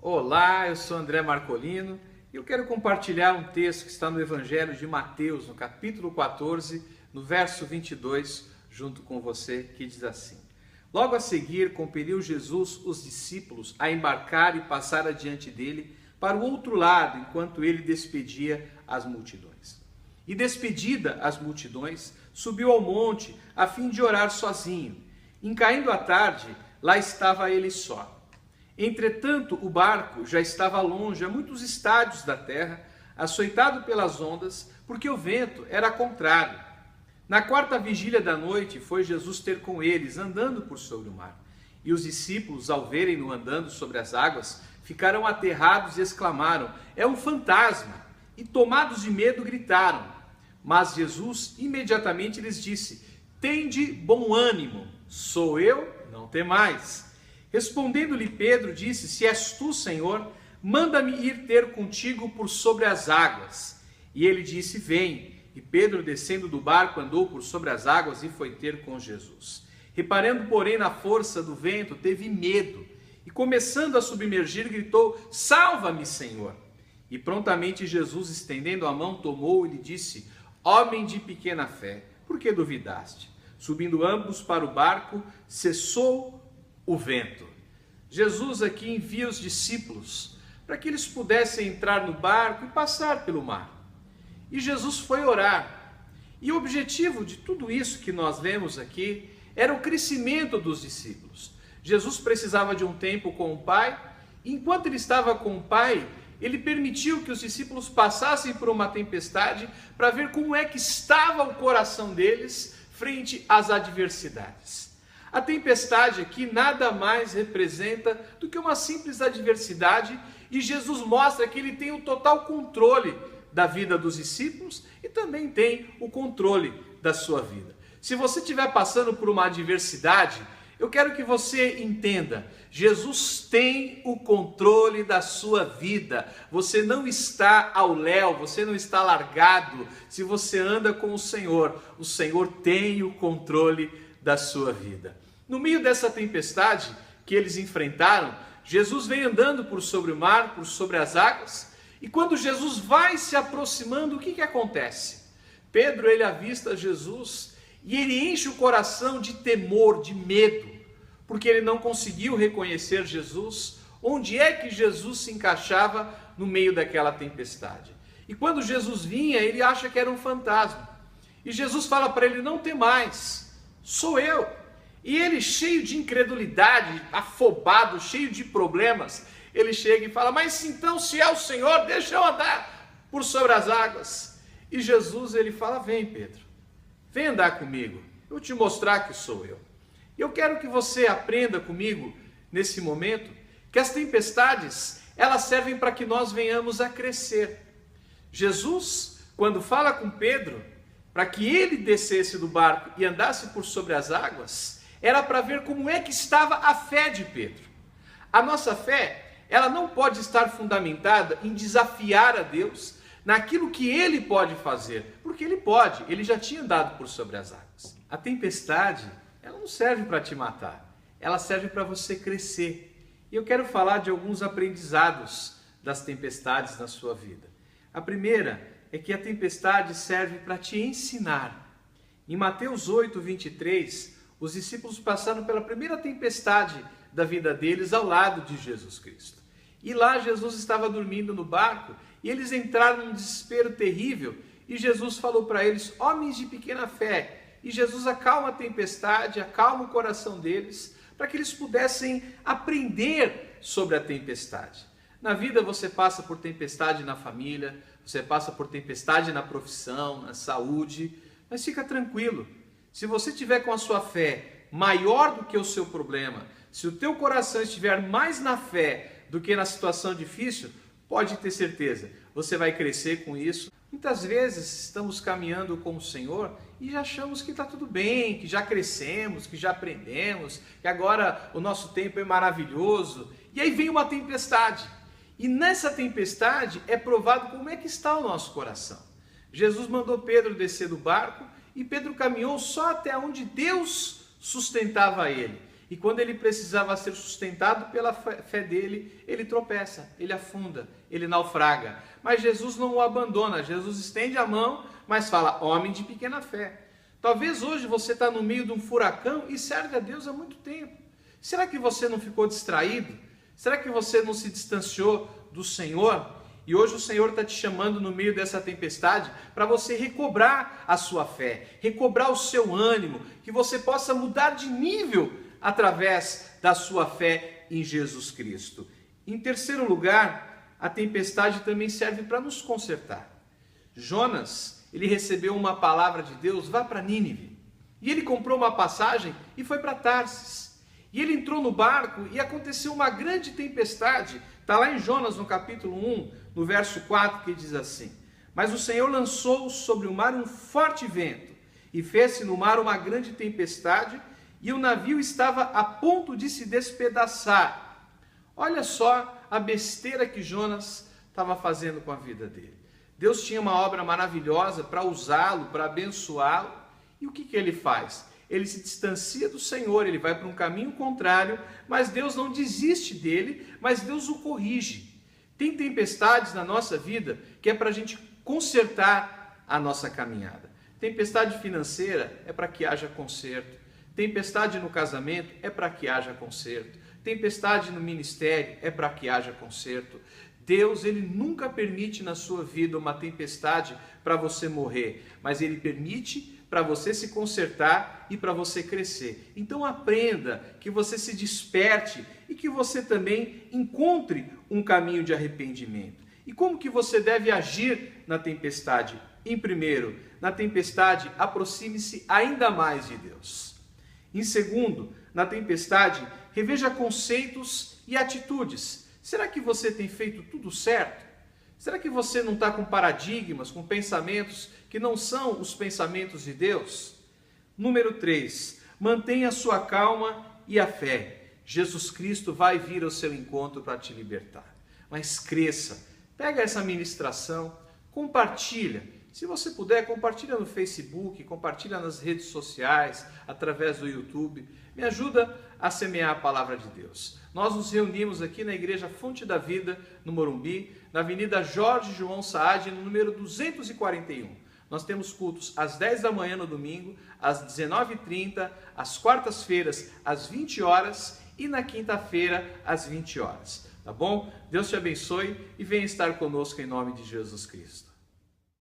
Olá, eu sou André Marcolino e eu quero compartilhar um texto que está no Evangelho de Mateus, no capítulo 14, no verso 22, junto com você, que diz assim: Logo a seguir, compeliu Jesus os discípulos a embarcar e passar adiante dele para o outro lado, enquanto ele despedia as multidões. E despedida as multidões, subiu ao monte a fim de orar sozinho. Em caindo a tarde, lá estava ele só. Entretanto, o barco já estava longe, a muitos estádios da terra, açoitado pelas ondas, porque o vento era contrário. Na quarta vigília da noite, foi Jesus ter com eles, andando por sobre o mar. E os discípulos, ao verem-no andando sobre as águas, ficaram aterrados e exclamaram: "É um fantasma!" E tomados de medo, gritaram. Mas Jesus imediatamente lhes disse: "Tende bom ânimo, sou eu, não temais." Respondendo-lhe Pedro, disse: "Se és tu, Senhor, manda-me ir ter contigo por sobre as águas." E ele disse: "Vem." E Pedro, descendo do barco, andou por sobre as águas e foi ter com Jesus. Reparando, porém, na força do vento, teve medo e, começando a submergir, gritou: "Salva-me, Senhor!" E prontamente Jesus, estendendo a mão, tomou e lhe disse: "Homem de pequena fé, por que duvidaste?" Subindo ambos para o barco, cessou o vento. Jesus aqui envia os discípulos para que eles pudessem entrar no barco e passar pelo mar. E Jesus foi orar. E o objetivo de tudo isso que nós vemos aqui era o crescimento dos discípulos. Jesus precisava de um tempo com o Pai. E enquanto ele estava com o Pai, ele permitiu que os discípulos passassem por uma tempestade para ver como é que estava o coração deles frente às adversidades. A tempestade aqui nada mais representa do que uma simples adversidade, e Jesus mostra que ele tem o total controle da vida dos discípulos e também tem o controle da sua vida. Se você estiver passando por uma adversidade, eu quero que você entenda: Jesus tem o controle da sua vida. Você não está ao léu, você não está largado. Se você anda com o Senhor tem o controle da sua vida. No meio dessa tempestade que eles enfrentaram, Jesus vem andando por sobre o mar, por sobre as águas, e quando Jesus vai se aproximando, o que acontece? Pedro, ele avista Jesus e ele enche o coração de temor, de medo, porque ele não conseguiu reconhecer Jesus, onde é que Jesus se encaixava no meio daquela tempestade. E quando Jesus vinha, ele acha que era um fantasma. E Jesus fala para ele: "Não temais, sou eu." E ele, cheio de incredulidade, afobado, cheio de problemas, ele chega e fala: "Mas então, se é o Senhor, deixa eu andar por sobre as águas." E Jesus, ele fala: "Vem, Pedro, vem andar comigo, eu vou te mostrar que sou eu." E eu quero que você aprenda comigo, nesse momento, que as tempestades, elas servem para que nós venhamos a crescer. Jesus, quando fala com Pedro, para que ele descesse do barco e andasse por sobre as águas, era para ver como é que estava a fé de Pedro. A nossa fé, ela não pode estar fundamentada em desafiar a Deus naquilo que Ele pode fazer, porque Ele pode, Ele já tinha andado por sobre as águas. A tempestade, ela não serve para te matar, ela serve para você crescer. E eu quero falar de alguns aprendizados das tempestades na sua vida. A primeira é que a tempestade serve para te ensinar. Em Mateus 8, 23, os discípulos passaram pela primeira tempestade da vida deles ao lado de Jesus Cristo. E lá Jesus estava dormindo no barco e eles entraram num desespero terrível e Jesus falou para eles: "Homens de pequena fé." E Jesus acalma a tempestade, acalma o coração deles para que eles pudessem aprender sobre a tempestade. Na vida você passa por tempestade na família, você passa por tempestade na profissão, na saúde, mas fica tranquilo. Se você tiver com a sua fé maior do que o seu problema, se o teu coração estiver mais na fé do que na situação difícil, pode ter certeza, você vai crescer com isso. Muitas vezes estamos caminhando com o Senhor e já achamos que está tudo bem, que já crescemos, que já aprendemos, que agora o nosso tempo é maravilhoso. E aí vem uma tempestade. E nessa tempestade é provado como é que está o nosso coração. Jesus mandou Pedro descer do barco e Pedro caminhou só até onde Deus sustentava ele. E quando ele precisava ser sustentado pela fé dele, ele tropeça, ele afunda, ele naufraga. Mas Jesus não o abandona, Jesus estende a mão, mas fala, homem de pequena fé. Talvez hoje você está no meio de um furacão e serve a Deus há muito tempo. Será que você não ficou distraído? Será que você não se distanciou do Senhor? E hoje o Senhor está te chamando no meio dessa tempestade para você recobrar a sua fé, recobrar o seu ânimo, que você possa mudar de nível através da sua fé em Jesus Cristo. Em terceiro lugar, a tempestade também serve para nos consertar. Jonas, ele recebeu uma palavra de Deus, vá para Nínive. E ele comprou uma passagem e foi para Tarsis. E ele entrou no barco e aconteceu uma grande tempestade. Está lá em Jonas, no capítulo 1, no verso 4, que diz assim: Mas o Senhor lançou sobre o mar um forte vento, e fez-se no mar uma grande tempestade, e o navio estava a ponto de se despedaçar. Olha só a besteira que Jonas estava fazendo com a vida dele. Deus tinha uma obra maravilhosa para usá-lo, para abençoá-lo, e o que ele faz? Ele se distancia do Senhor, ele vai para um caminho contrário, mas Deus não desiste dele, mas Deus o corrige. Tem tempestades na nossa vida que é para a gente consertar a nossa caminhada. Tempestade financeira é para que haja conserto. Tempestade no casamento é para que haja conserto. Tempestade no ministério é para que haja conserto. Deus, ele nunca permite na sua vida uma tempestade para você morrer, mas ele permite para você se consertar e para você crescer. Então aprenda, que você se desperte e que você também encontre um caminho de arrependimento. E como que você deve agir na tempestade? Em primeiro, na tempestade, aproxime-se ainda mais de Deus. Em segundo, na tempestade, reveja conceitos e atitudes. Será que você tem feito tudo certo? Será que você não está com paradigmas, com pensamentos que não são os pensamentos de Deus? Número 3, mantenha a sua calma e a fé. Jesus Cristo vai vir ao seu encontro para te libertar. Mas cresça, pega essa ministração, compartilha. Se você puder, compartilha no Facebook, compartilha nas redes sociais, através do YouTube. Me ajuda a semear a palavra de Deus. Nós nos reunimos aqui na Igreja Fonte da Vida, no Morumbi, na Avenida Jorge João Saad, no número 241. Nós temos cultos às 10 da manhã no domingo, às 19h30, às quartas-feiras, às 20 horas e na quinta-feira, às 20 horas. Tá bom? Deus te abençoe e venha estar conosco em nome de Jesus Cristo.